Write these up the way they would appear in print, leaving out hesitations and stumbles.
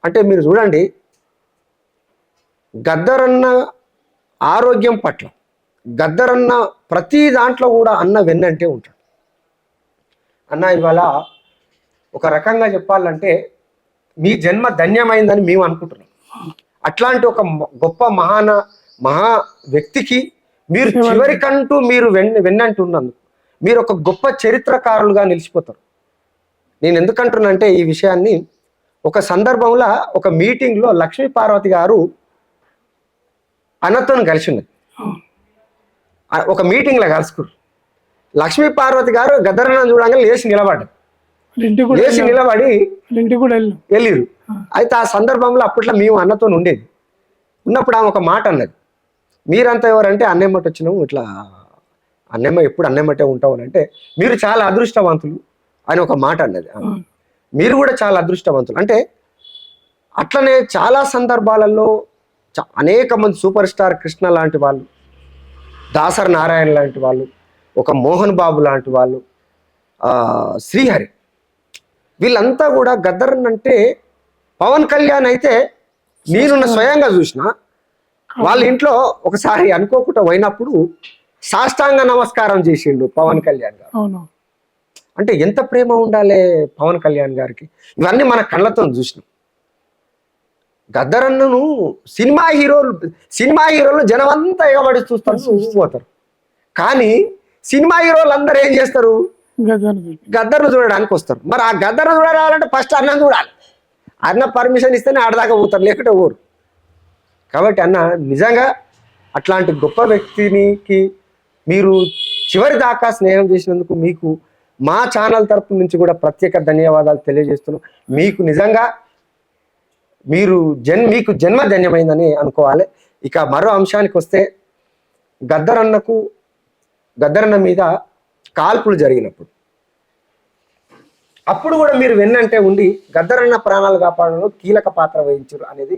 అంటే మీరు చూడండి, గద్దరన్న ఆరోగ్యం పట్ల, గద్దరన్న ప్రతి దాంట్లో కూడా అన్న వెన్నంటే ఉంటాడు. అన్న ఇవాళ ఒక రకంగా చెప్పాలంటే మీ జన్మ ధన్యమైందని మేము అనుకుంటున్నాం. అట్లాంటి ఒక గొప్ప మహా వ్యక్తికి మీరు చివరికంటూ మీరు వెన్నంటున్నందుకు మీరు ఒక గొప్ప చరిత్రకారులుగా నిలిచిపోతారు. నేను ఎందుకంటున్నానంటే ఈ విషయాన్ని, ఒక సందర్భంలో ఒక మీటింగ్లో లక్ష్మీ పార్వతి గారు అన్నతో కలిసి ఉన్నది. ఒక మీటింగ్లో కలుసుకురు. లక్ష్మీ పార్వతి గారు గద్దరన్న చూడంగా లేచి నిలబడి వెళ్ళిరు. అయితే ఆ సందర్భంలో అప్పట్లో మేము అన్నతో ఉండేది. ఉన్నప్పుడు ఆమె ఒక మాట అన్నది, మీరంతా ఎవరంటే అన్నెమ్మటి వచ్చినాము, ఇట్లా అన్నెమ్మ ఎప్పుడు అన్నెమ్మటే ఉంటావు అని అంటే, మీరు చాలా అదృష్టవంతులు అని ఒక మాట అన్నది. మీరు కూడా చాలా అదృష్టవంతులు అంటే, అట్లనే చాలా సందర్భాలలో అనేక మంది సూపర్ స్టార్ కృష్ణ లాంటి వాళ్ళు, దాసరి నారాయణ లాంటి వాళ్ళు, ఒక మోహన్ బాబు లాంటి వాళ్ళు, శ్రీహరి, వీళ్ళంతా కూడా గద్దరన్ అంటే, పవన్ కళ్యాణ్ అయితే నేను స్వయంగా చూసిన వాళ్ళ ఇంట్లో ఒకసారి అనుకోకుండా పోయినప్పుడు సాష్టాంగ నమస్కారం చేసిండు పవన్ కళ్యాణ్ గారు. అంటే ఎంత ప్రేమ ఉండాలి పవన్ కళ్యాణ్ గారికి. ఇవన్నీ మన కళ్ళతో చూసినాం. గద్దరన్నను సినిమా హీరోలు జనం అంతా ఎగబడి చూపోతారు. కానీ సినిమా హీరోలు అందరూ ఏం చేస్తారు, గద్దర్ను చూడడానికి వస్తారు. మరి ఆ గద్దర్ను చూడాలంటే ఫస్ట్ అన్నం చూడాలి. అన్న పర్మిషన్ ఇస్తేనే ఆడదాకా పోతారు, లేకుంటే ఊరు. కాబట్టి అన్న నిజంగా అట్లాంటి గొప్ప వ్యక్తికి మీరు చివరి దాకా స్నేహం చేసినందుకు మీకు మా ఛానల్ తరపు నుంచి కూడా ప్రత్యేక ధన్యవాదాలు తెలియజేస్తున్నాం. మీకు నిజంగా మీకు జన్మ ధన్యమైందని అనుకోవాలి. ఇక మరో అంశానికి వస్తే, గద్దరన్న మీద కాల్పులు జరిగినప్పుడు అప్పుడు కూడా మీరు వెన్నంటే ఉండి గద్దరన్న ప్రాణాలు కాపాడడంలో కీలక పాత్ర వహించారు అనేది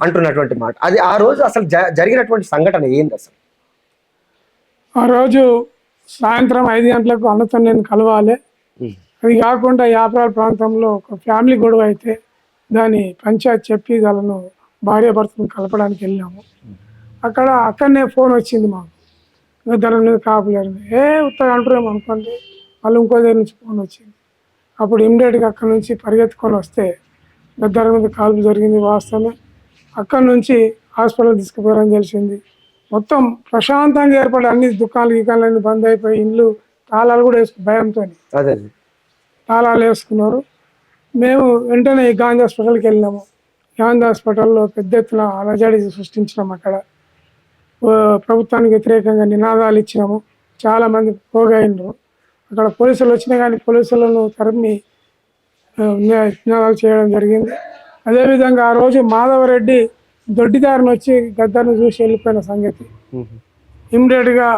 అంటున్నటువంటి మాట. అది ఆ రోజు అసలు జరిగినటువంటి సంఘటన ఏంది అసలు? ఆ రోజు సాయంత్రం 5 గంటలకు అన్నతో నేను కలవాలి. అది కాకుండా యాప్రాల్ ప్రాంతంలో ఒక ఫ్యామిలీ గొడవ అయితే దాని పంచాయత్ చెప్పి వాళ్ళను భార్యాభర్తను కలపడానికి వెళ్ళాము. అక్కడనే ఫోన్ వచ్చింది మాకు, గద్దరన్న మీద కాపులేరు. ఉత్తగా అంటారేమో అనుకోండి, వాళ్ళు ఇంకో దగ్గర నుంచి ఫోన్ వచ్చింది. అప్పుడు ఇమ్మీడియట్గా అక్కడ నుంచి పరిగెత్తుకొని వస్తే గద్దరన్న మీద కాల్పు జరిగింది వాస్తవమే. అక్కడి నుంచి హాస్పిటల్ తీసుకుపోయారని తెలిసింది. మొత్తం ప్రశాంతంగా ఏర్పడి అన్ని దుకాణాలు అన్ని బంద్ అయిపోయి, ఇండ్లు తాళాలు కూడా భయంతో తాళాలు వేసుకున్నారు. మేము వెంటనే గాంధీ హాస్పిటల్కి వెళ్ళినాము. గాంధీ హాస్పిటల్లో పెద్ద ఎత్తున అలజడి సృష్టించినాము. అక్కడ ప్రభుత్వానికి వ్యతిరేకంగా నినాదాలు ఇచ్చినాము. చాలామంది పోగైనరు. అక్కడ పోలీసులు వచ్చినా కానీ పోలీసులను తరిమి నినాదాలు చేయడం జరిగింది. అదేవిధంగా ఆ రోజు మాధవరెడ్డి దొడ్డిదారిని వచ్చి గద్దర్ను చూసి వెళ్ళిపోయిన సంగతి. ఇమ్మీడియట్గా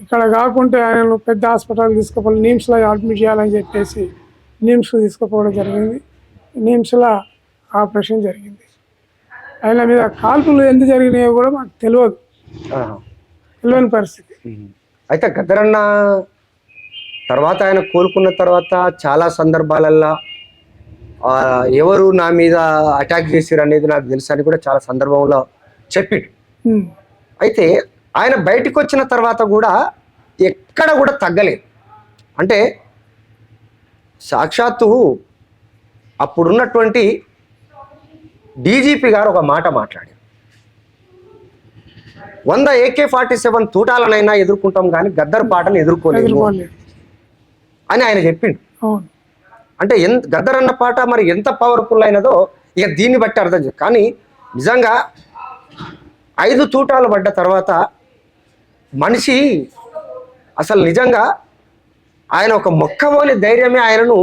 ఇక్కడ కాకుంటే ఆయనను పెద్ద హాస్పిటల్ తీసుకుపోయి నిమ్స్లో అడ్మిట్ చేయాలని చెప్పేసి నిమ్స్కు తీసుకుపోవడం జరిగింది. నిమ్స్లో ఆపరేషన్ జరిగింది. ఆయన మీద కాల్పులు ఎందుకు జరిగినాయో కూడా మాకు తెలియని పరిస్థితి. అయితే గద్దరన్న తర్వాత ఆయన కోలుకున్న తర్వాత చాలా సందర్భాలల్లో ఎవరు నా మీద అటాక్ చేశారు అనేది నాకు తెలుసు అని కూడా చాలా సందర్భంలో చెప్పిడు. అయితే ఆయన బయటకు వచ్చిన తర్వాత కూడా ఎక్కడ కూడా తగ్గలేదు. అంటే సాక్షాత్తు అప్పుడున్నటువంటి డీజీపీ గారు ఒక మాట మాట్లాడారు, 100 AK-47 తూటాలనైనా ఎదుర్కొంటాం కానీ గద్దర్ పాటను ఎదుర్కోలేము అని ఆయన చెప్పిండు. అంటే గద్దరన్న పాట మరి ఎంత పవర్ఫుల్ అయినదో ఇక దీన్ని బట్టి అర్థం చేయాలి. కానీ నిజంగా 5 తూటాలు పడ్డ తర్వాత మనిషి అసలు నిజంగా ఆయన ఒక మొక్కవోని ధైర్యమే ఆయనను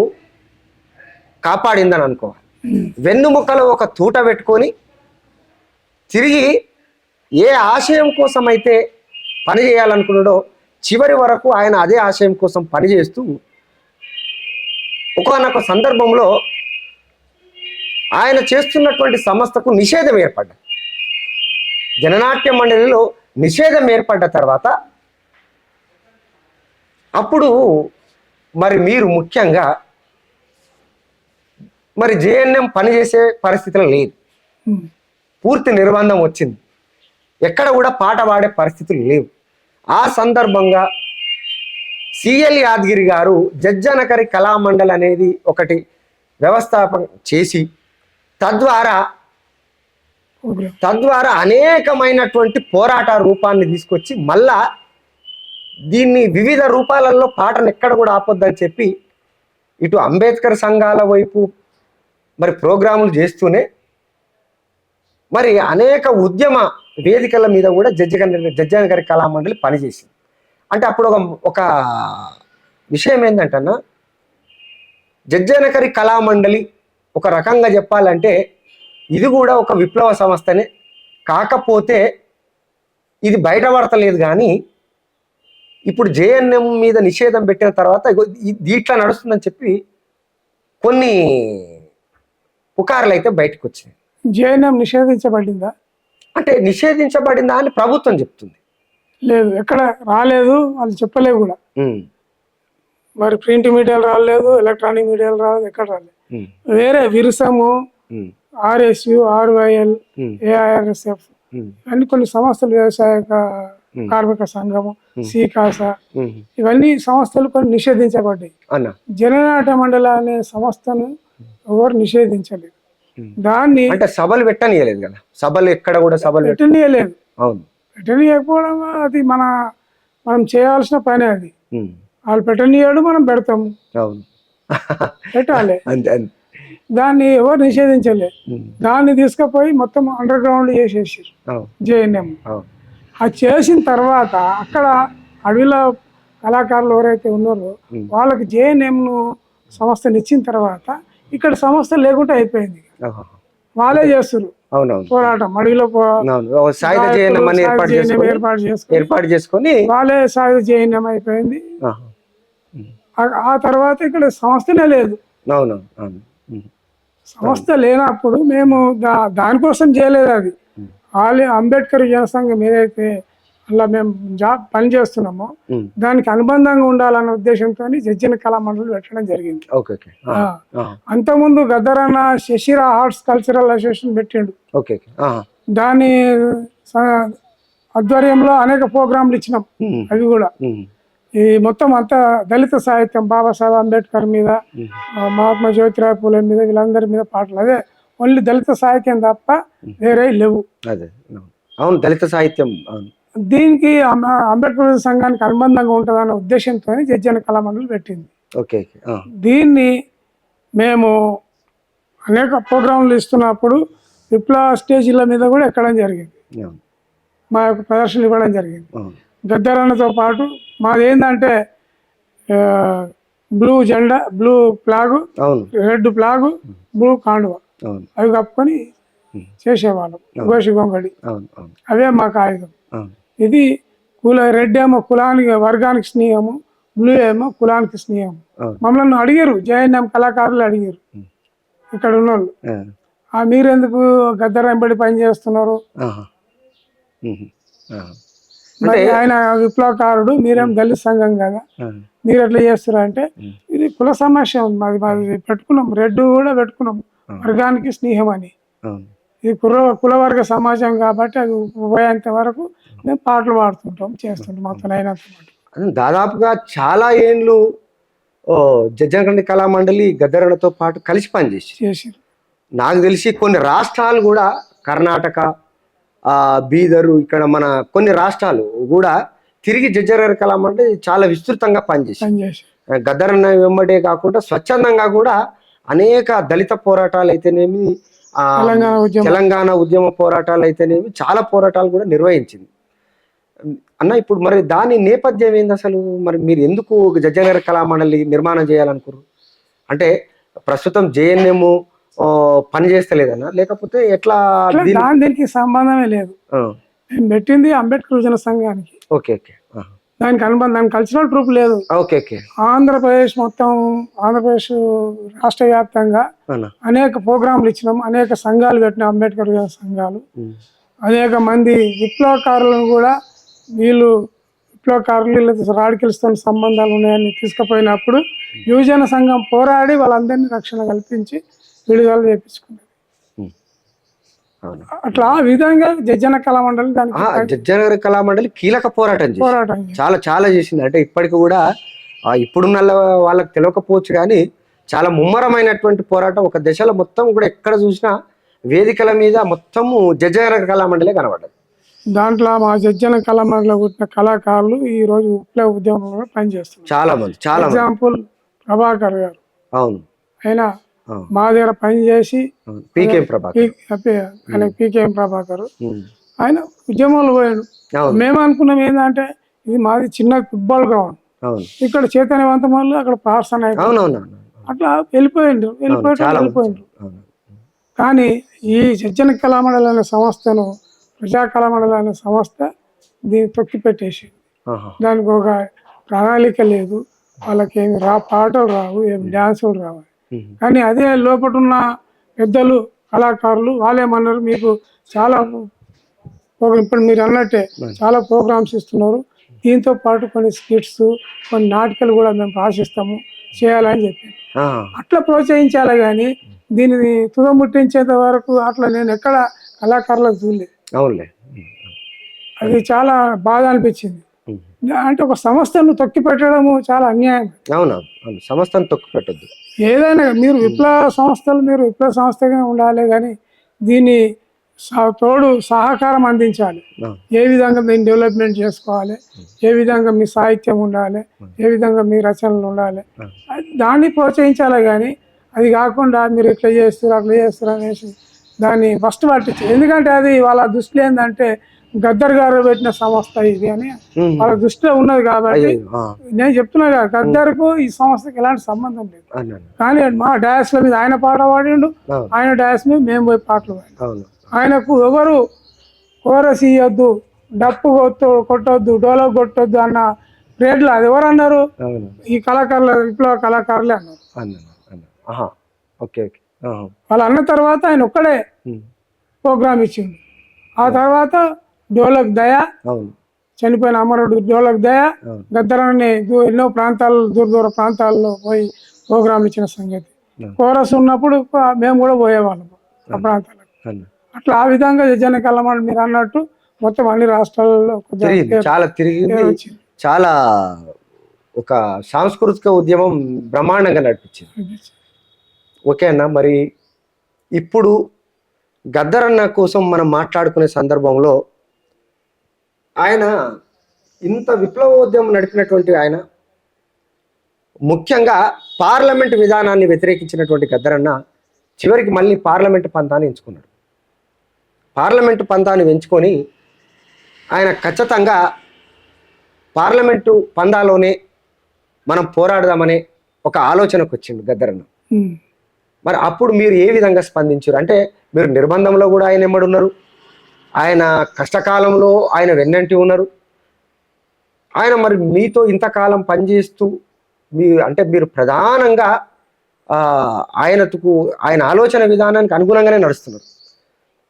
కాపాడిందని అనుకోవాలి. వెన్నుముక్కలో ఒక తూట పెట్టుకొని తిరిగి ఏ ఆశయం కోసం అయితే పని చేయాలనుకున్నాడో చివరి వరకు ఆయన అదే ఆశయం కోసం పనిచేస్తూ ఒకానొక సందర్భంలో ఆయన చేస్తున్నటువంటి సంస్థకు నిషేధం ఏర్పడ్డది. జననాట్య మండలిలో నిషేధం ఏర్పడ్డ తర్వాత అప్పుడు మరి మీరు ముఖ్యంగా మరి జేఎన్ఎం పనిచేసే పరిస్థితిలో లేదు, ఉమ్. పూర్తి నిర్బంధం వచ్చింది, ఎక్కడ కూడా పాట పాడే పరిస్థితులు లేవు. ఆ సందర్భంగా సిఎల్ యాదగిరి గారు జజ్జనకరి కళామండలి అనేది ఒకటి వ్యవస్థాపన చేసి తద్వారా ప్రోగ్రామ్ అనేకమైనటువంటి పోరాట రూపాన్ని తీసుకొచ్చి మళ్ళా దీన్ని వివిధ రూపాలలో పాటను ఎక్కడ కూడా ఆపొద్దని చెప్పి ఇటు అంబేద్కర్ సంఘాల వైపు మరి ప్రోగ్రాములు చేస్తూనే మరి అనేక ఉద్యమ వేదికల మీద కూడా జజ్జనకరి కళామండలి పనిచేసింది. అంటే అప్పుడు ఒక విషయం ఏంటంటన్నా, జజ్జనకరి కళామండలి ఒక రకంగా చెప్పాలంటే ఇది కూడా ఒక విప్లవ సంస్థనే, కాకపోతే ఇది బయటపడతలేదు. కానీ ఇప్పుడు జేఎన్ఎం మీద నిషేధం పెట్టిన తర్వాత ఇట్లా నడుస్తుందని చెప్పి కొన్ని పుకార్లు అయితే బయటకు వచ్చినాయి. జేఎన్ఎం నిషేధించబడిందా? అంటే నిషేధించబడిందా అని ప్రభుత్వం చెప్తుంది. లేదు, ఎక్కడ రాలేదు, వాళ్ళు చెప్పలేదు కూడా. మరి ప్రింట్ మీడియాలు రాలేదు, ఎలక్ట్రానిక్ మీడియాలు రాలేదు, ఎక్కడ రాలేదు. వేరే విరుసము, ఆర్ఎస్యు, ఆర్వైఎల్, ఏఐఆర్ఎస్ఎఫ్ ఇవన్నీ కొన్ని సంస్థలు, వ్యవసాయ కార్మిక సంఘము, సీకాస, ఇవన్నీ సంస్థలు కొన్ని నిషేధించబడ్డాయి. జననాట మండలి అనే సంస్థను ఎవరు నిషేధించలేదు. దాన్ని అంటే సభలు పెట్టనీయలేదు కదా, సభలు ఎక్కడ కూడా సభలు పెట్టనీయలేదు. అవును, పెట్టనీయకపోవడం అది మనం చేయాల్సిన పని. అది వాళ్ళు పెట్టనీయడు, మనం పెడతాము. అవును, పెట్టాలి. అంతే. దాన్ని ఎవరు నిషేధించలేదు. దాన్ని తీసుకుపోయి మొత్తం అండర్ గ్రౌండ్ చేసేసారు జేఎన్ఎం. అది చేసిన తర్వాత అక్కడ అడవిలో కళాకారులు ఎవరైతే ఉన్నారో వాళ్ళకి జేఎన్ఎంను సంస్థను ఇచ్చిన తర్వాత ఇక్కడ సంస్థ లేకుండా అయిపోయింది. వాళ్ళే చేస్తారు పోరాటం, అడవిలో ఏర్పాటు చేసుకొని వాళ్ళే సాయుధ జేఎన్ఎం అయిపోయింది. ఆ తర్వాత ఇక్కడ సంస్థనే లేదు. సంస్థ లేనప్పుడు మేము దానికోసం చేయలేదు. అది అంబేద్కర్ జనసంఘం ఏదైతే అలా మేము పని చేస్తున్నామో దానికి అనుబంధంగా ఉండాలన్న ఉద్దేశంతో జజ్జనకరి కళామండలి పెట్టడం జరిగింది. అంతకుముందు గద్దరన్న శశిరా ఆర్ట్స్ కల్చరల్ అసోసియేషన్ పెట్టిండు. దాని ఆధ్వర్యంలో అనేక ప్రోగ్రాంలు ఇచ్చినాం. అవి కూడా ఈ మొత్తం అంతా దళిత సాహిత్యం, బాబాసాహెబ్ అంబేద్కర్ మీద, మహాత్మా జ్యోతిరావు పూలే మీద, వీళ్ళందరి మీద పాటలు. అదే ఓన్లీ దళిత సాహిత్యం తప్ప వేరే లేవు. అవును, దళిత సాహిత్యం. దీనికి అంబేద్కర్ సంఘానికి అనుబంధంగా ఉంటుందన్న ఉద్దేశంతో జజ్జనకరి కళామండలి పెట్టింది. దీన్ని మేము అనేక ప్రోగ్రాంలు ఇస్తున్నప్పుడు విప్లవ స్టేజీల మీద కూడా ఎక్కడం జరిగింది. మా యొక్క ప్రదర్శనలు ఇవ్వడం జరిగింది. గద్దరన్నతో పాటు మాది ఏంటంటే బ్లూ జెండా, blue flag, red flag, blue కాండువ అవి కప్పుకొని చేసేవాళ్ళం. గోషి గొంగడి అవే మాకు ఆయుధం. ఇది రెడ్ ఏమో కులానికి వర్గానికి స్నేహము, బ్లూ ఏమో కులానికి స్నేహం. మమ్మల్ని అడిగారు, జేఎన్ఎం కళాకారులు అడిగారు ఇక్కడ ఉన్న వాళ్ళు, మీరెందుకు గద్దర్ వెంబడి పని చేస్తున్నారు, మరి ఆయన విప్లవకారుడు, మీరేం దళిత సంఘం కదా, మీరు ఎట్లా చేస్తారు అంటే ఇది కుల సమస్య ఉంది, మాది పెట్టుకున్నాం, రెడ్ కూడా పెట్టుకున్నాం, వర్గానికి స్నేహం అని. ఇది కులవర్గ సమాజం కాబట్టి అది పోయేంత వరకు మేము పాటలు పాడుతుంటాం, చేస్తుంటాం మొత్తం అయినంత. దాదాపుగా చాలా ఏండ్లు జజ్జనకరి కళామండలి గద్దరన్నతో పాటు కలిసి పనిచేసి నాకు తెలిసి కొన్ని రాష్ట్రాలు కూడా, కర్ణాటక, బీదరు, ఇక్కడ మన కొన్ని రాష్ట్రాలు కూడా తిరిగి జజ్జనకరి కళామండలి చాలా విస్తృతంగా పనిచేసి గద్దరన్న వెంబడే కాకుండా స్వచ్ఛందంగా కూడా అనేక దళిత పోరాటాలు అయితేనేమి, తెలంగాణ ఉద్యమ పోరాటాలు అయితేనేమి చాలా పోరాటాలు కూడా నిర్వహించింది అన్న. ఇప్పుడు మరి దాని నేపథ్యం ఏంది అసలు? మరి మీరు ఎందుకు జజ్జనకరి కళామండలి నిర్మాణం చేయాలనుకున్నారు? అంటే ప్రస్తుతం జేఎన్ఎం పని చేస్తలేదన్నా, లేకపోతే ఎట్లా? దీనికి సంబంధమే లేదు. నేను పెట్టింది అంబేద్కర్ జన సంఘానికి. దానికి అనుబంధం, కల్చరల్ ప్రూఫ్ లేదు. ఆంధ్రప్రదేశ్ మొత్తం, ఆంధ్రప్రదేశ్ రాష్ట్ర వ్యాప్తంగా అనేక ప్రోగ్రాంలు ఇచ్చినాం, అనేక సంఘాలు పెట్టినాం, అంబేద్కర్ జన సంఘాలు. అనేక మంది విప్లవకారులను కూడా, వీళ్ళు విప్లవకారులు రాడికల్స్తో సంబంధాలు ఉన్నాయని తీసుకుపోయినప్పుడు యువజన సంఘం పోరాడి వాళ్ళందరినీ రక్షణ కల్పించి విడుదల చేపించుకున్నది. ఉమ్. అవును. అట్లా ఆ విధంగా జజ్జన కళామండలి దానికి జజ్జనగర్ కళామండలి కీలక పోరాటం చేసింది. పోరాటం చేసింది. చాలా చాలా చేసింది. అంటే ఇప్పటికి కూడా ఇప్పుడున్న వాళ్ళకి తెలియకపోవచ్చు కానీ చాలా ముమ్మరమైనటువంటి పోరాటం. ఒక దశలో మొత్తం కూడా ఎక్కడ చూసినా వేదికల మీద మొత్తము జజ్జనగర్ కళామండలే కనబడ్డది. దాంట్లో మా జజ్జన కళామండలిలో పుట్టిన కళాకారులు ఈ రోజు విప్లవ ఉద్యమంలో పనిచేస్తున్నారు. చాలా మంది ఎగ్జాంపుల్ ప్రభాకర్ గారు. అవును. ఆయన అవును. మా దగ్గర పనిచేసి పీకేఎం ప్రభాకర్, ఆయన పీకేఎం ప్రభాకర్ ఆయన ఉద్యమంలో పోయాడు. మేము అనుకున్నాం ఏంటంటే ఇది మాది చిన్న ఫుట్బాల్ గ్రౌండ్, ఇక్కడ చైతన్యవంతం వాళ్ళు అక్కడ ప్రార్థన అయిపోయింది, అట్లా వెళ్ళిపోయిండు. కానీ ఈ జజ్జన కళామండలి అనే సంస్థను, ప్రజా కళామండలి అనే సంస్థ దీన్ని తొక్కి పెట్టేసి దానికి ఒక ప్రణాళిక లేదు, వాళ్ళకి ఏమి పాటలు రావు, ఏమి డ్యాన్సులు రావాలి. కానీ అదే లోపల ఉన్న పెద్దలు కళాకారులు వాళ్ళేమన్నారు, మీకు చాలా ఇప్పుడు మీరు అన్నట్టే చాలా ప్రోగ్రామ్స్ ఇస్తున్నారు, దీంతో పాటు కొన్ని స్కిట్స్, కొన్ని నాటకాలు కూడా మేము ఆశిస్తాము చేయాలని చెప్పి అట్లా ప్రోత్సహించాలి. కానీ దీనిని తుదముట్టించేంత వరకు అట్లా నేను ఎక్కడ కళాకారులకు చూడలేదు. అది చాలా బాధ అనిపించింది. అంటే ఒక సంస్థను తొక్కి పెట్టడము చాలా అన్యాయం. సంస్థను తొక్కి పెట్టద్దు. ఏదైనా మీరు విప్లవ సంస్థలు, మీరు విప్లవ సంస్థగా ఉండాలి, కానీ దీన్ని తోడు సహకారం అందించాలి. ఏ విధంగా దీన్ని డెవలప్మెంట్ చేసుకోవాలి, ఏ విధంగా మీ సాహిత్యం ఉండాలి, ఏ విధంగా మీ రచనలు ఉండాలి, దాన్ని ప్రోత్సహించాలి. కానీ అది కాకుండా మీరు ఇట్లా చేస్తారు అట్లా చేస్తారు అనేసి దాన్ని ఫస్ట్ పట్టించారు. ఎందుకంటే అది వాళ్ళ దృష్టిలో ఏంటంటే గద్దర్ గారు పెట్టిన సంస్థ ఇది అని వాళ్ళ దృష్టిలో ఉన్నది. కాబట్టి నేను చెప్తున్నా కదా, గద్దర్కు ఈ సంస్థకి ఎలాంటి సంబంధం లేదు. కానీ మా డాన్స్ లో మీద ఆయన పాట పాడిండు, ఆయన డాన్స్ మీద మేము పోయి పాటలు పాడి, ఆయనకు ఎవరు కోరస్ ఇయ్యొద్దు, డప్పు కొట్టొద్దు, డోలో కొట్టొద్దు అన్న రేట్లు అది ఎవరు అన్నారు? ఈ కళాకారులు, విప్లవ కళాకారులే అన్నారు. వాళ్ళు అన్న తర్వాత ఆయన ఒక్కడే ప్రోగ్రామ్ ఇచ్చిండు. ఆ తర్వాత డోలక్ దయ, చనిపోయిన అమరుడు డోలక్ దయ గద్దరాన్ని ఎన్నో ప్రాంతాలు, దూర ప్రాంతాల్లో పోయి ప్రోగ్రాం ఇచ్చిన సంగతి. కోరస్ ఉన్నప్పుడు మేము కూడా పోయేవాళ్ళం ఆ ప్రాంతాలకు. అట్లా ఆ విధంగా జజ్జన కళామండలి మీరు అన్నట్టు మొత్తం అన్ని రాష్ట్రాలలో చాలా తిరిగింది. చాలా ఒక సాంస్కృతిక ఉద్యమం బ్రహ్మాండంగా నడిపించింది. ఓకే అన్న, మరి ఇప్పుడు గద్దరన్న కోసం మనం మాట్లాడుకునే సందర్భంలో ఆయన ఇంత విప్లవోద్యమం నడిపినటువంటి ఆయన, ముఖ్యంగా పార్లమెంట్ విధానాన్ని వ్యతిరేకించినటువంటి గద్దరన్న చివరికి మళ్ళీ పార్లమెంటు పంతాన్ని ఎంచుకున్నాడు. పార్లమెంటు పంతాన్ని ఎంచుకొని ఆయన ఖచ్చితంగా పార్లమెంటు పందాలోనే మనం పోరాడదామనే ఒక ఆలోచనకు వచ్చిండు గద్దరన్న. మరి అప్పుడు మీరు ఏ విధంగా స్పందించారు? అంటే మీరు నిర్బంధంలో కూడా ఆయన ఎమ్మడున్నారు, ఆయన కష్టకాలంలో ఆయన వెన్నంటి ఉన్నారు. ఆయన మరి మీతో ఇంతకాలం పనిచేస్తూ మీరు ప్రధానంగా ఆయన ఆలోచన విధానానికి అనుగుణంగానే నడుస్తున్నారు.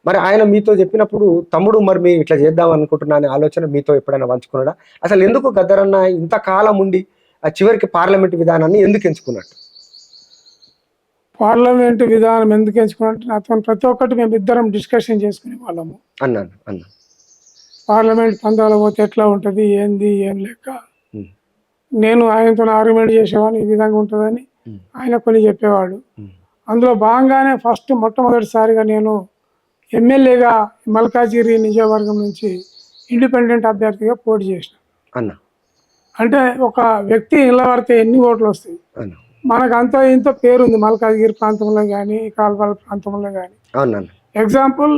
మరి ఆయన మీతో చెప్పినప్పుడు తమ్ముడు మరి మేము ఇట్లా చేద్దాం అనుకుంటున్నా అనే ఆలోచన మీతో ఎప్పుడైనా పంచుకున్నాడా? అసలు ఎందుకు గద్దరన్న ఇంతకాలం ఉండి చివరికి పార్లమెంటు విధానాన్ని ఎందుకు ఎంచుకున్నట్టు? పార్లమెంటు విధానం ఎందుకు ఎంచుకున్నట్టు అతను ప్రతి ఒక్కటి మేము ఇద్దరం డిస్కషన్ చేసుకునే వాళ్ళము. అన్నాను పార్లమెంట్ పందాలు పోతే ఎట్లా ఉంటుంది, ఏంది ఏం లెక్క. నేను ఆయనతో ఆర్గ్యుమెంట్ చేసేవాడిని, ఈ విధంగా ఉంటుందని. ఆయన కొన్ని చెప్పేవాడు. అందులో భాగంగానే మొట్టమొదటిసారిగా నేను ఎమ్మెల్యేగా మల్కాజిగిరి నియోజకవర్గం నుంచి ఇండిపెండెంట్ అభ్యర్థిగా పోటీ చేసిన. అంటే ఒక వ్యక్తి నిలబడితే ఎన్ని ఓట్లు వస్తాయి, మనకు అంతో ఇంతో పేరుంది మల్కాజిగిరి ప్రాంతంలో కానీ, కాల్వాల ప్రాంతంలో కానీ. ఎగ్జాంపుల్,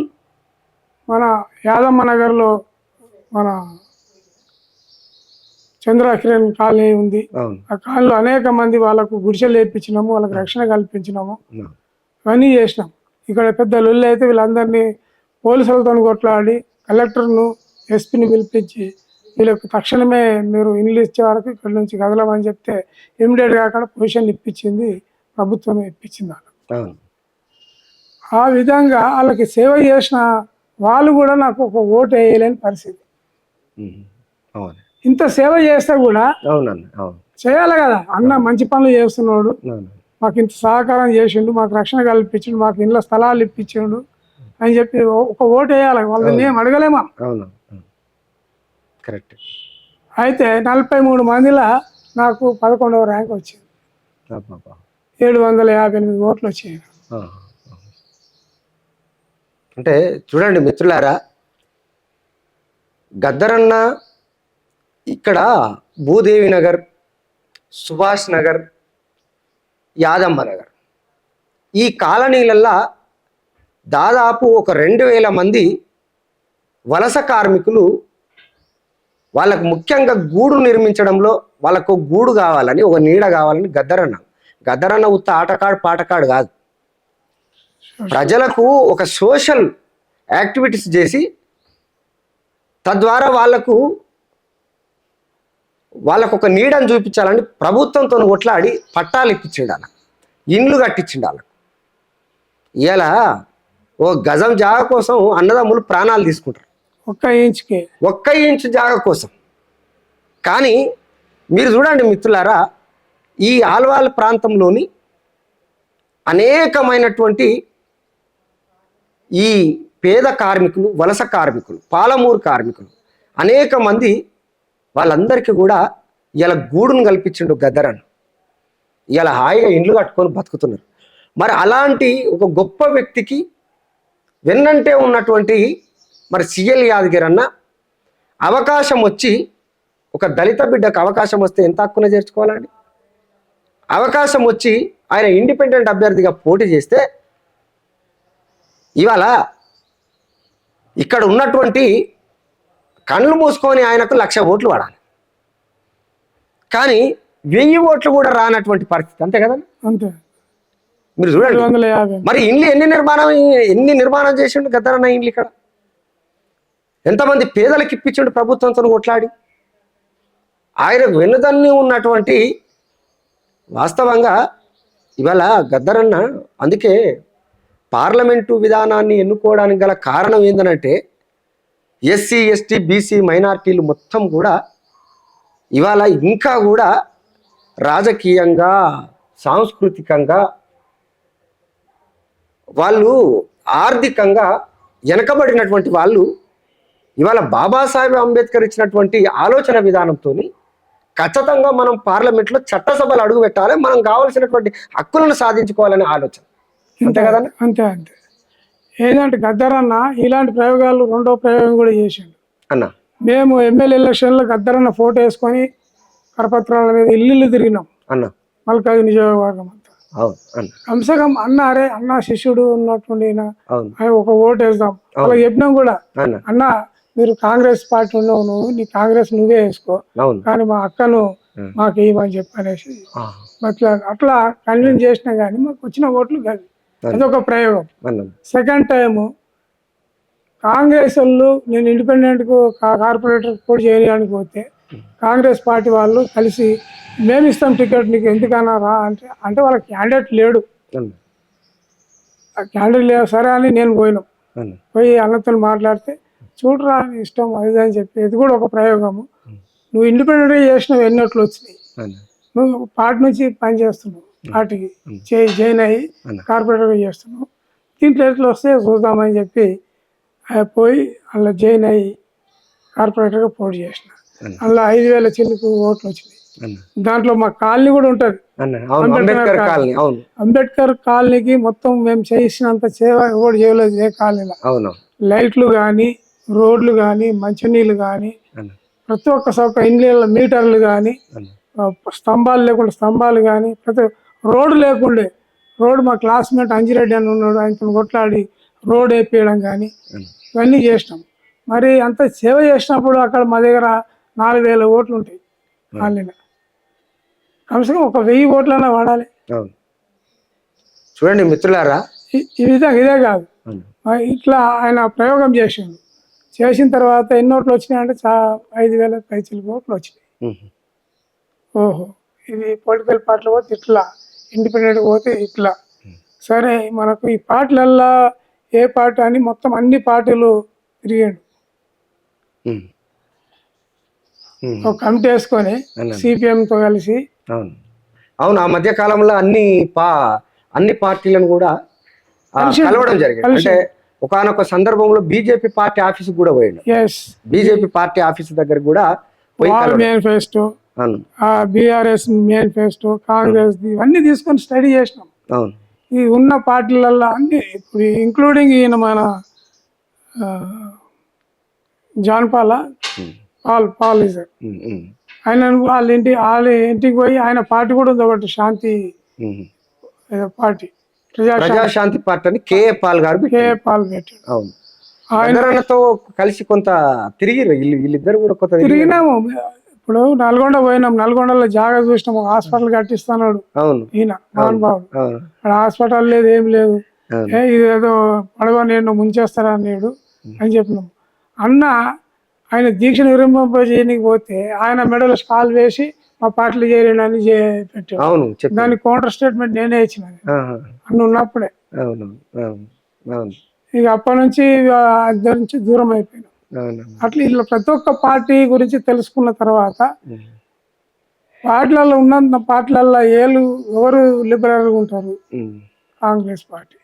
మన యాదమ్మ నగర్లో మన చంద్రకిరణ్ కాలనీ ఉంది. ఆ కాలనీలో అనేక మంది వాళ్ళకు గుడిసెలు వేయించినాము, వాళ్ళకి రక్షణ కల్పించినాము, ఇవన్నీ చేసినాం. ఇక్కడ పెద్ద లొల్లి అయితే వీళ్ళందరినీ పోలీసులతో కొట్లాడి కలెక్టర్ను, ఎస్పీని పిలిపించి వీళ్ళకి తక్షణమే మీరు ఇల్లు ఇచ్చే వరకు ఇక్కడ నుంచి కదలమని చెప్తే ఇమ్మీడియట్గా అక్కడ పొజిషన్ ఇప్పించింది ప్రభుత్వమే, ఇప్పించింది వాళ్ళకు. ఆ విధంగా వాళ్ళకి సేవ చేసిన వాళ్ళు కూడా నాకు ఒక ఓటు వేయలేని పరిస్థితి. ఇంత సేవ చేస్తే కూడా చేయాలి కదా, అన్న మంచి పనులు చేస్తున్నాడు, మాకు ఇంత సహకారం చేసిండు, మాకు రక్షణ కల్పించిండు, మాకు ఇంట్లో స్థలాలు ఇప్పించిండు అని చెప్పి ఒక ఓటు వేయాలి. వాళ్ళని ఏం అడగలేమా? అవును, కరెక్ట్. అయితే 43 మందిలో నాకు 11వ ర్యాంక్ వచ్చింది. 758 ఓట్లు వచ్చాయి. అంటే చూడండి మిత్రులారా, గద్దరన్న ఇక్కడ భూదేవి నగర్, సుభాష్ నగర్, యాదమ్మ నగర్ ఈ కాలనీలల్లో దాదాపు ఒక 2000 మంది వలస కార్మికులు వాళ్ళకు ముఖ్యంగా గూడు నిర్మించడంలో వాళ్ళకు గూడు కావాలని, ఒక నీడ కావాలని గద్దరన్న ఉత్త ఆటకాడు పాటకాడు కాదు, ప్రజలకు ఒక సోషల్ యాక్టివిటీస్ చేసి తద్వారా వాళ్ళకు ఒక నీడను చూపించాలని ప్రభుత్వంతో కొట్లాడి పట్టాలు ఇప్పించిండు, వాళ్ళ ఇండ్లు కట్టించిండు. వాళ్ళకు ఇలా ఓ గజం జాగ కోసం అన్నదమ్ములు ప్రాణాలు తీసుకుంటారు, ఒక్క ఇంచు జాగ కోసం. కానీ మీరు చూడండి మిత్రులారా, ఈ ఆల్వాల్ ప్రాంతంలోని అనేకమైనటువంటి ఈ పేద కార్మికులు, వలస కార్మికులు, పాలమూరు కార్మికులు అనేక మంది, వాళ్ళందరికీ కూడా ఇలా గూడును కల్పించిండు గద్దరన్న. ఇలా హాయిగా ఇండ్లు కట్టుకొని బతుకుతున్నారు. మరి అలాంటి ఒక గొప్ప వ్యక్తికి వెన్నంటే ఉన్నటువంటి మరి సిఎల్ యాదగిరి అన్న అవకాశం వచ్చి, ఒక దళిత బిడ్డకు అవకాశం వస్తే ఎంత హక్కున చేర్చుకోవాలండి? అవకాశం వచ్చి ఆయన ఇండిపెండెంట్ అభ్యర్థిగా పోటీ చేస్తే ఇవాళ ఇక్కడ ఉన్నటువంటి కళ్ళు మూసుకొని ఆయనకు 1,00,000 ఓట్లు పడాలి, కానీ 1000 ఓట్లు కూడా రానటువంటి పరిస్థితి. అంతే కదా? అంతే. మీరు చూడండి మరి ఇండ్లు ఎన్ని నిర్మాణం చేసిండు గద్దరన్న ఇండ్లు. ఇక్కడ ఎంతమంది పేదలకు ఇప్పించిండు ప్రభుత్వంతో కొట్లాడి. ఆయనకు వెన్నుదన్ని ఉన్నటువంటి వాస్తవంగా ఇవాళ గద్దరన్న అందుకే పార్లమెంటు విధానాన్ని ఎన్నుకోవడానికి గల కారణం ఏంటంటే ఎస్సీ, ఎస్టీ, బీసీ మైనారిటీలు మొత్తం కూడా ఇవాళ ఇంకా కూడా రాజకీయంగా, సాంస్కృతికంగా, వాళ్ళు ఆర్థికంగా వెనకబడినటువంటి వాళ్ళు ఇవాళ బాబాసాహెబ్ అంబేద్కర్ ఇచ్చినటువంటి ఆలోచన విధానంతో ఖచ్చితంగా మనం పార్లమెంట్లో చట్టసభలు అడుగు పెట్టాలి, మనం కావాల్సినటువంటి హక్కులను సాధించుకోవాలనే ఆలోచన. అంతే కదా? అంతే. ఏంటంటే గద్దరన్న ఇలాంటి ప్రయోగాలు రెండో ప్రయోగం కూడా చేసిండు అన్న. మేము ఎమ్మెల్యే ఎలక్షన్లో గద్దరన్న ఫోటో వేసుకొని కరపత్రాల మీద ఇల్లు తిరిగినాం అన్న, మల్కాజ్ నియోజకవర్గం అంతా. కంసకం అన్నారే అన్న శిష్యుడు ఉన్నటువంటి ఒక ఓటు వేద్దాం అలా చెప్పినాం కూడా. అన్న మీరు కాంగ్రెస్ పార్టీ ఉన్నావు, నీ కాంగ్రెస్ నువ్వే వేసుకో, కానీ మా అక్కను మాకు ఇవ్వమని చెప్పనేసి అట్లా కన్విన్స్ చేసినా కానీ మాకు వచ్చిన ఓట్లు కాదు. అదొక ప్రయోగం. సెకండ్ టైము కాంగ్రెస్ వాళ్ళు నేను ఇండిపెండెంట్కు కార్పొరేటర్ పోటీ చేయడానికి పోతే కాంగ్రెస్ పార్టీ వాళ్ళు కలిసి మేము ఇస్తాం టికెట్ నీకు, ఎందుకన్నా రా అంటే వాళ్ళ క్యాండిడేట్ లేడు. క్యాండిడేట్ లేదు సరే అని నేను పోయి అన్నతో మాట్లాడితే చూడరా నీ ఇష్టం అది అని చెప్పి, ఇది కూడా ఒక ప్రయోగము. నువ్వు ఇండిపెండెంట్గా చేసినావు, ఎన్నోట్లు వచ్చినాయి, నువ్వు పార్టీ నుంచి పని చేస్తున్నావు, పార్టీకి జాయిన్ అయ్యి కార్పొరేటర్గా చేస్తున్నావు, దీంట్లో ఎట్లా వస్తే చూద్దామని చెప్పి పోయి అలా జాయిన్ అయ్యి కార్పొరేటర్గా పోటీ చేసిన. అలా 5,000 చిల్లుకు ఓట్లు వచ్చినాయి. దాంట్లో మా కాలనీ కూడా ఉంటుంది, అంబేద్కర్ కాలనీకి మొత్తం మేము చేసినంత సేవ ఎవరు చేయలేదు ఏ కాలనీలో. లైట్లు కానీ, రోడ్లు కానీ, మంచినీళ్ళు కానీ, ప్రతి ఒక్క ఇండ్ల మీటర్లు కానీ, స్తంభాలు లేకుండా స్తంభాలు కానీ, ప్రతి రోడ్డు లేకుండే రోడ్డు మా క్లాస్మేట్ అంజిరెడ్డి అని ఉన్నాడు, ఆయనతో కొట్లాడి రోడ్ వేపించడం కానీ ఇవన్నీ చేసినాం. మరి అంత సేవ చేసినప్పుడు అక్కడ మా దగ్గర 4,000 ఓట్లు ఉంటాయి కాలనీలో, కనీసం ఒక 1000 ఓట్లన్నా వాడాలి. చూడండి మిత్రులారా, ఈ విధంగా ఇదే కాదు, ఇట్లా ఆయన ప్రయోగం చేసిన తర్వాత ఎన్ని ఓట్లు వచ్చినాయి అంటే 5,000 పైచిలకు ఓట్లు వచ్చినాయి. ఓహో, ఇది పొలిటికల్ పార్టీలు పోతే ఇట్లా, ఇండిపెండెంట్ పోతే ఇట్లా. సరే మనకు ఈ పార్టీలల్లా ఏ పార్టీ అని మొత్తం అన్ని పార్టీలు తిరిగాడు. ఒక కమిటీ వేసుకొని సిపిఎంతో కలిసి అవును, ఆ మధ్య కాలంలో అన్ని పార్టీలను కూడా కలవడం జరిగింది. అంటే ఒకానొక సందర్భంలో బీజేపీ పార్టీ ఆఫీస్ కూడా పోయిండు. ఎస్, బీజేపీ పార్టీ ఆఫీస్ దగ్గర కూడా పోయి వాళ్ళ కలవడం. మేనిఫెస్టో, అవును బీఆర్ఎస్ మేనిఫెస్టో, కాంగ్రెస్ ఇవన్నీ తీసుకొని స్టడీ చేసినాం. అవును ఈ ఉన్న పార్టీలలో అన్ని ఇప్పుడు ఇంక్లూడింగ్ ఈయన మన జాన్ పాల్ ఇజర్, ఉమ్, ఉమ్, ఆయన వాళ్ళ ఇంటికి పోయి ఆయన పార్టీ కూడా ఉంది ఒకటి, శాంతి ఉమ్. ఏదో పార్టీ, ప్రజాశాంతి పార్టీ అని కేఏ పాల్ గారు కే పెట్టారు. పాల్ పెట్టాడు. అవును, ఆయన గద్దరన్నతో కలిసి కొంత తిరిగిరు వీళ్ళిద్దరు కూడా కొంత తిరిగిరు. తిరిగినాము. ఇప్పుడు నల్గొండ పోయినాం, నల్గొండలో జాగా చూసినాము, హాస్పిటల్ కట్టిస్తున్నాడు అవును ఈయన మహానుభావుడు. అవును అక్కడ హాస్పిటల్ లేదు, ఏం లేదు. అవును. ఇదేదో పడవ నేను ముంచేస్తారా అన్నాడు అని చెప్పినాం. అన్న ఆయన దీక్ష విరమింపజేయనికి పోతే ఆయన మెడలో స్టాల్ వేసి మా పార్టీలు చేరేనని పెట్టాడు. అవును చెప్పు. దానికి కౌంటర్ స్టేట్మెంట్ నేనే ఇచ్చిన అన్న ఉన్నప్పుడే. అవును అవును అవును ఇక అప్పటి నుంచి దాని నుంచి దూరం అయిపోయినాం. అవును అట్లా ఇట్లా ప్రతి ఒక్క పార్టీ గురించి తెలుసుకున్న తర్వాత పార్టీలలో ఉన్న పార్టీలలో ఎవరు లిబరల్గా ఉంటారు? కాంగ్రెస్ పార్టీ.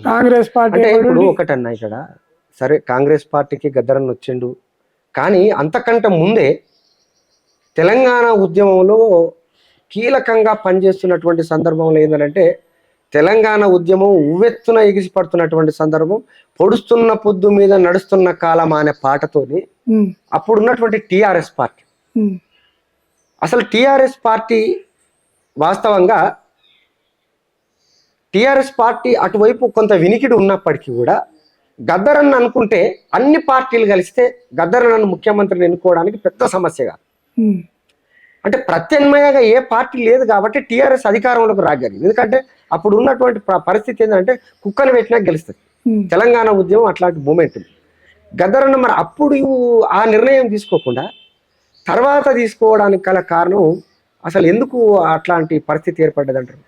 కాంగ్రెస్ పార్టీ అంటే ఇప్పుడు ఒకటన్నా ఇక్కడ సరే కాంగ్రెస్ పార్టీకి గద్దరన్న వచ్చిండు, కానీ అంతకంటే ముందే తెలంగాణ ఉద్యమంలో కీలకంగా పనిచేస్తున్నటువంటి సందర్భంలో ఏంటంటే తెలంగాణ ఉద్యమం ఉవ్వెత్తున ఎగిసిపడుతున్నటువంటి సందర్భం, పొడుస్తున్న పొద్దు మీద నడుస్తున్న కాలం అనే పాటతోని అప్పుడు ఉన్నటువంటి టిఆర్ఎస్ పార్టీ, అసలు టిఆర్ఎస్ పార్టీ వాస్తవంగా టిఆర్ఎస్ పార్టీ అటువైపు కొంత వినికిడి ఉన్నప్పటికీ కూడా గద్దరన్న అనుకుంటే అన్ని పార్టీలు కలిస్తే గద్దరన్నను ముఖ్యమంత్రిని ఎన్నుకోవడానికి పెద్ద సమస్య కాదు. అంటే ప్రత్యామ్నాయంగా ఏ పార్టీ లేదు కాబట్టి టిఆర్ఎస్ అధికారంలోకి రాగలిగింది. ఎందుకంటే అప్పుడు ఉన్నటువంటి పరిస్థితి ఏంటంటే కుక్కను పెట్టినా గెలుస్తుంది. తెలంగాణ ఉద్యమం అట్లాంటి మూమెంట్ ఉంది. గద్దరన్న మరి అప్పుడు ఆ నిర్ణయం తీసుకోకుండా తర్వాత తీసుకోవడానికి గల కారణం అసలు ఎందుకు అట్లాంటి పరిస్థితి ఏర్పడ్డది అంటారు?